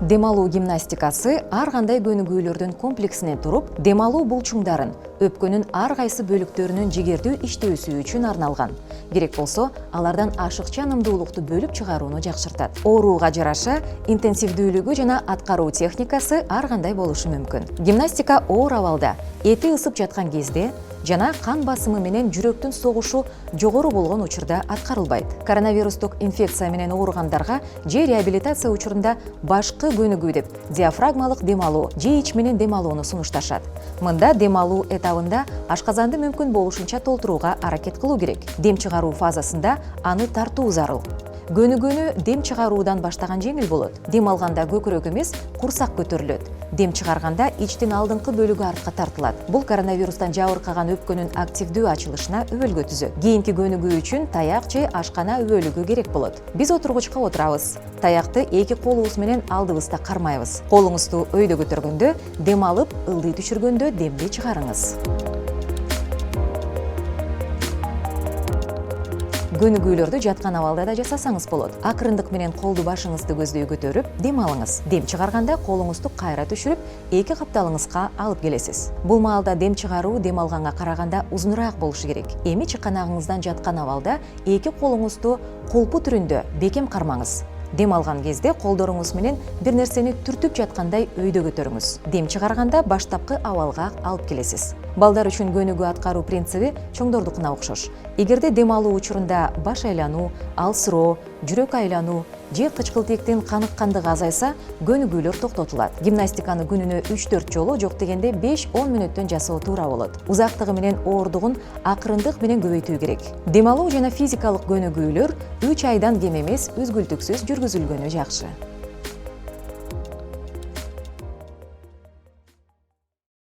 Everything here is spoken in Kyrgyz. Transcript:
Дем алуу гимнастикасы ар кандай көнүгүүлөрдүн комплексинен туруп, дем алуу булчуңдарын өпкөнүн ар кайсы бөлүктөрүнүн жигердүү иштөөсү үчүн арналган. Керек болсо, алардан ашыкча нымдуулукту бөлүп чыгарууну жакшыртат. Ооруга жараша интенсивдүүлүгү жана аткаруу техникасы ар кандай болушу мүмкүн. Гимнастика оор абалда, эти ысып жаткан кезде жана кан басымы менен жүрөктүн согушу жогору болгон учурда аткарылбайт. Коронавирустук инфекция менен ооругандарга же реабилитация учурунда башкы көнүгүү деп диафрагмалык дем алуу же ич менен дем алууну сунушташат. Мында дем алуу этабында ашказанды мүмкүн болушунча толтурууга аракет кылуу керек. Дем чыгаруу фазасында аны тартуу зарыл. Көнүгүүнү дем чыгаруудан баштаган жеңил болот. Дем алганда көкүрөк эмес, курсак көтөрүлөт. Дем чыгарганда ичтин алдыңкы бөлүгү артка тартылат. Бул коронавирустан жабыркаган өпкөнүн активдүү ачылышына өбөлгө түзөт. Кийинки көнүгүү үчүн таяк же ашкана өбөлүгү керек болот. Биз отургучка отурабыз. Таякты эки колубуз менен алдыбызда кармайбыз. Колуңузду өйдө көтөргөндө дем алып, ылдый түшүргөндө демди чыгарыңыз. Көнүгүүлөрдү жаткан абалда да жасасаңыз болот. Акырындык менен колду башыңызды көздөй көтөрүп, дем алыңыз. Дем чыгарганда колуңузду кайра түшүрүп, эки капталыңызга алып келесиз. Бул маалда дем чыгаруу дем алганга караганда узунураак болушу керек. Эми чыканагыңыздан жаткан абалда эки колуңузду колпу түрүндө бекем кармаңыз. Дем алган кезде колдоруңуз менен бир нерсени түртүп жаткандай өйдө көтөрүңүз. Дем чыгарганда баштапкы абалга алып келесиз. Балдар үчүн көнүгүү аткаруу принциби чоңдордукуна окшош. Эгерде дем алуу учурунда баш айлануу, алсыроо, жүрөк айлануу же кычкылтектин каныккандыгы азайса, көнүгүүлөр токтотулат. Гимнастиканы күнүнө 3-4 жолу, жок дегенде 5-10 мүнөттөн жасоо туура болот. Узактыгы менен оордугун акырындык менен көбөйтүү керек. Дем алуу жана физикалык көнүгүүлөр 3 айдан кем эмес үзгүлтүксүз жүргүзүлгөнү жакшы.